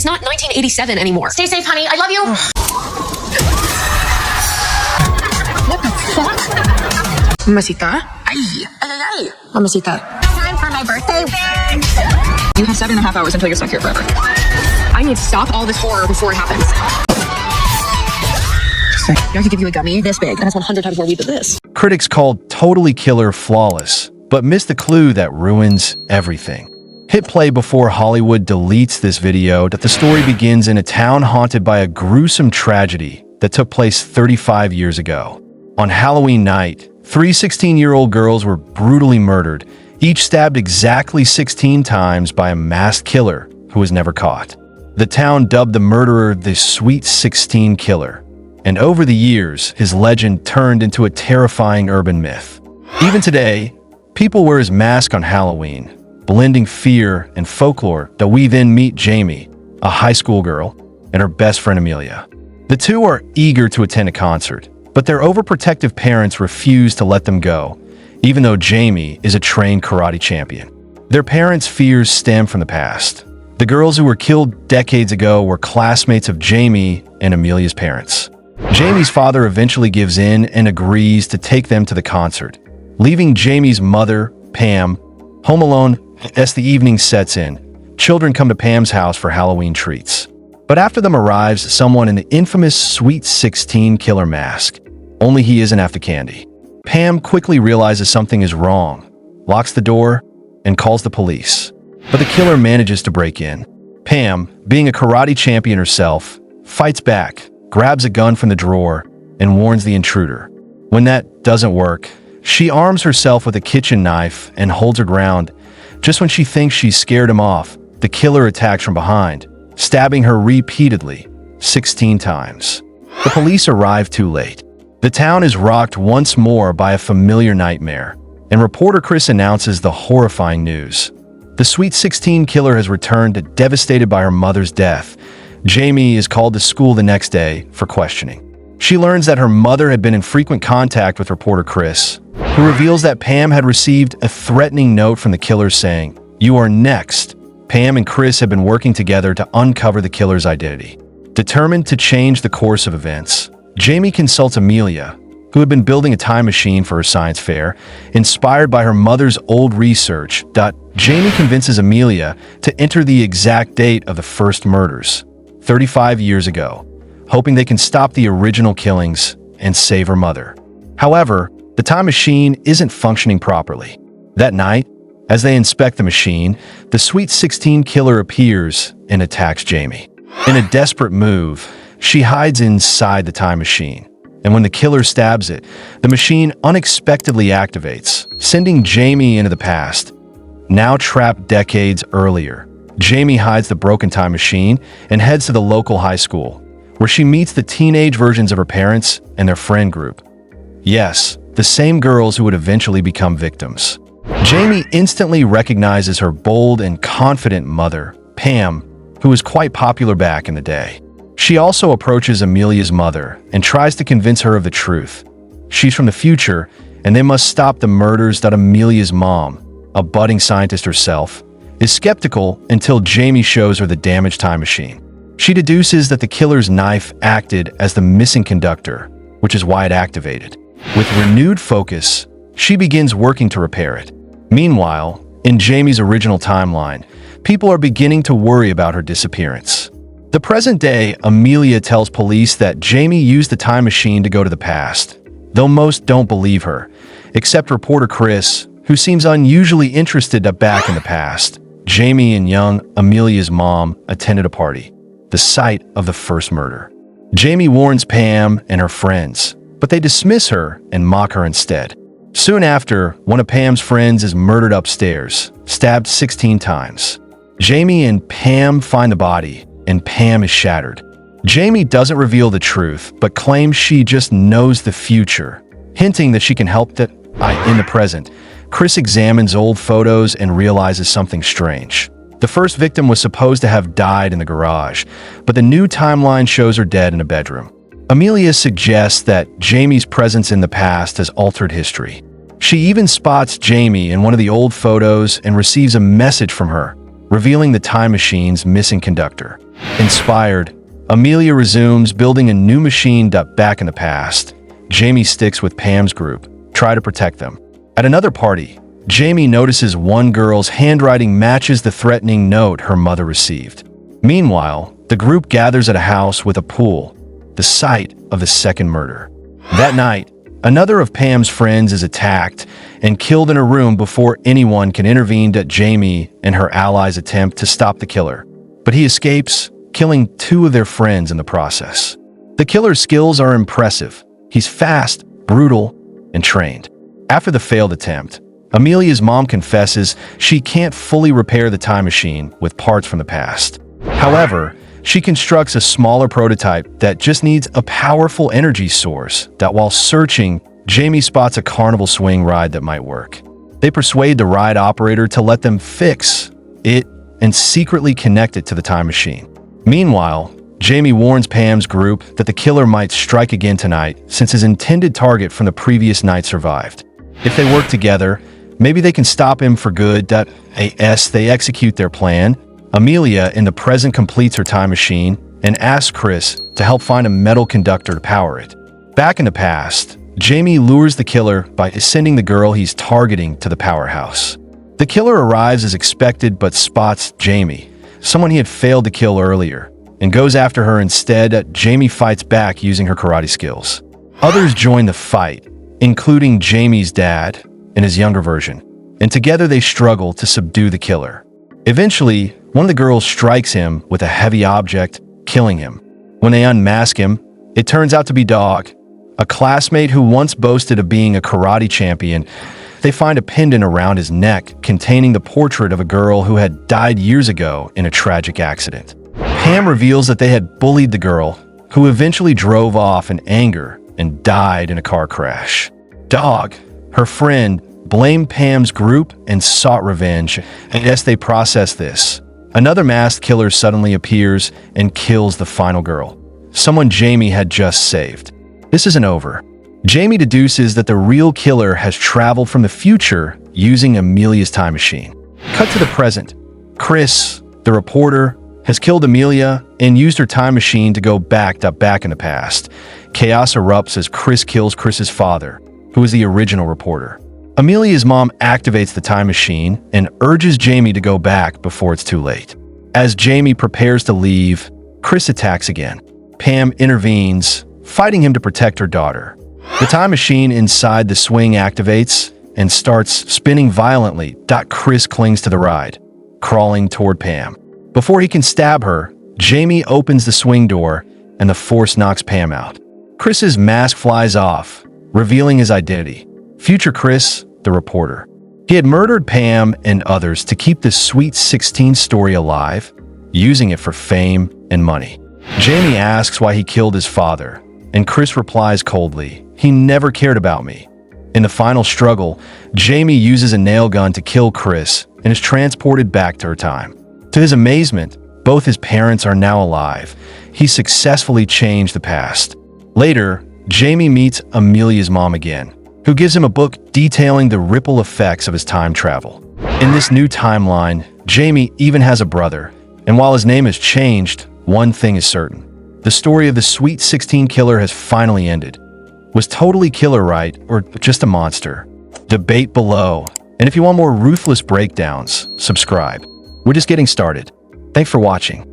not 1987 anymore. Stay safe, honey. I love you. What the fuck? Mamacita? Ay. Mamacita. Time for my birthday. You have 7.5 hours until you're stuck here forever. I need to stop all this horror before it happens. I could give you a gummy this big. That's 100 times more weed than this. Critics called Totally Killer flawless, but missed the clue that ruins everything. Hit play before Hollywood deletes this video that the story begins in a town haunted by a gruesome tragedy that took place 35 years ago. On Halloween night, 3 16-year-old girls were brutally murdered, each stabbed exactly 16 times by a masked killer who was never caught. The town dubbed the murderer the Sweet 16 Killer, and over the years, his legend turned into a terrifying urban myth. Even today, people wear his mask on Halloween, blending fear and folklore that we then meet Jamie, a high school girl, and her best friend Amelia. The two are eager to attend a concert, but their overprotective parents refuse to let them go, even though Jamie is a trained karate champion. Their parents' fears stem from the past. The girls who were killed decades ago were classmates of Jamie and Amelia's parents. Jamie's father eventually gives in and agrees to take them to the concert, leaving Jamie's mother, Pam, home alone as the evening sets in. Children come to Pam's house for Halloween treats. But after them arrives someone in the infamous Sweet 16 Killer mask. Only he isn't after candy. Pam quickly realizes something is wrong, locks the door, and calls the police. But the killer manages to break in. Pam, being a karate champion herself, fights back, grabs a gun from the drawer, and warns the intruder. When that doesn't work, she arms herself with a kitchen knife and holds her ground. Just when she thinks she's scared him off, the killer attacks from behind, stabbing her repeatedly, 16 times. The police arrive too late. The town is rocked once more by a familiar nightmare, and reporter Chris announces the horrifying news. The Sweet 16 Killer has returned, devastated by her mother's death. Jamie is called to school the next day for questioning. She learns that her mother had been in frequent contact with reporter Chris, who reveals that Pam had received a threatening note from the killer saying, "You are next." Pam and Chris have been working together to uncover the killer's identity. Determined to change the course of events, Jamie consults Amelia, who had been building a time machine for her science fair. Inspired by her mother's old research, Jamie convinces Amelia to enter the exact date of the first murders, 35 years ago, hoping they can stop the original killings and save her mother. However, the time machine isn't functioning properly. That night, as they inspect the machine, the Sweet 16 Killer appears and attacks Jamie. In a desperate move, she hides inside the time machine, and when the killer stabs it, the machine unexpectedly activates, sending Jamie into the past. Now trapped decades earlier, Jamie hides the broken time machine and heads to the local high school, where she meets the teenage versions of her parents and their friend group. Yes, the same girls who would eventually become victims. Jamie instantly recognizes her bold and confident mother, Pam, who was quite popular back in the day. She also approaches Amelia's mother and tries to convince her of the truth. She's from the future, and they must stop the murders. Amelia's mom, a budding scientist herself, is skeptical until Jamie shows her the damaged time machine. She deduces that the killer's knife acted as the missing conductor, which is why it activated. With renewed focus, she begins working to repair it. Meanwhile, in Jamie's original timeline, people are beginning to worry about her disappearance. The present day, Amelia tells police that Jamie used the time machine to go to the past, though most don't believe her, except reporter Chris, who seems unusually interested back in the past. Jamie and young Amelia's mom attended a party, the site of the first murder. Jamie warns Pam and her friends, but they dismiss her and mock her instead. Soon after, one of Pam's friends is murdered upstairs, stabbed 16 times. Jamie and Pam find the body, and Pam is shattered. Jamie doesn't reveal the truth, but claims she just knows the future, hinting that she can help in the present. Chris examines old photos and realizes something strange. The first victim was supposed to have died in the garage, but the new timeline shows her dead in a bedroom. Amelia suggests that Jamie's presence in the past has altered history. She even spots Jamie in one of the old photos and receives a message from her, revealing the time machine's missing conductor. Inspired, Amelia resumes building a new machine back in the past. Jamie sticks with Pam's group, try to protect them. At another party, Jamie notices one girl's handwriting matches the threatening note her mother received. Meanwhile, the group gathers at a house with a pool, the site of the second murder. That night, another of Pam's friends is attacked and killed in a room before anyone can intervene at Jamie and her allies' attempt to stop the killer. But he escapes, killing two of their friends in the process. The killer's skills are impressive. He's fast, brutal, and trained. After the failed attempt, Amelia's mom confesses she can't fully repair the time machine with parts from the past. However, she constructs a smaller prototype that just needs a powerful energy source that while searching, Jamie spots a carnival swing ride that might work. They persuade the ride operator to let them fix it and secretly connect it to the time machine. Meanwhile, Jamie warns Pam's group that the killer might strike again tonight since his intended target from the previous night survived. If they work together, maybe they can stop him for good. As they execute their plan, Amelia in the present completes her time machine and asks Chris to help find a metal conductor to power it. Back in the past, Jamie lures the killer by sending the girl he's targeting to the powerhouse. The killer arrives as expected but spots Jamie, someone he had failed to kill earlier, and goes after her instead. Jamie fights back using her karate skills. Others join the fight, including Jamie's dad and his younger version, and together they struggle to subdue the killer. Eventually, one of the girls strikes him with a heavy object, killing him. When they unmask him, it turns out to be Dog, a classmate who once boasted of being a karate champion. They find a pendant around his neck containing the portrait of a girl who had died years ago in a tragic accident. Pam reveals that they had bullied the girl, who eventually drove off in anger and died in a car crash. Dog, her friend, blamed Pam's group and sought revenge. As they process this, another masked killer suddenly appears and kills the final girl, someone Jamie had just saved. This isn't over. Jamie deduces that the real killer has traveled from the future using Amelia's time machine. Cut to the present. Chris, the reporter, has killed Amelia and used her time machine to go back in the past. Chaos erupts as Chris kills Chris's father, who is the original reporter. Amelia's mom activates the time machine and urges Jamie to go back before it's too late. As Jamie prepares to leave, Chris attacks again. Pam intervenes, fighting him to protect her daughter. The time machine inside the swing activates and starts spinning violently. Chris clings to the ride, crawling toward Pam. Before he can stab her, Jamie opens the swing door and the force knocks Pam out. Chris's mask flies off, revealing his identity. Future Chris, the reporter. He had murdered Pam and others to keep the Sweet 16 story alive, using it for fame and money. Jamie asks why he killed his father, and Chris replies coldly, "He never cared about me." In the final struggle, Jamie uses a nail gun to kill Chris and is transported back to her time. To his amazement, both his parents are now alive. He successfully changed the past. Later, Jamie meets Amelia's mom again, who gives him a book detailing the ripple effects of his time travel. In this new timeline, Jamie even has a brother, and while his name has changed, one thing is certain. The story of the Sweet 16 killer has finally ended. Was totally killer right, or just a monster? Debate below. And if you want more ruthless breakdowns, subscribe. We're just getting started. Thanks for watching.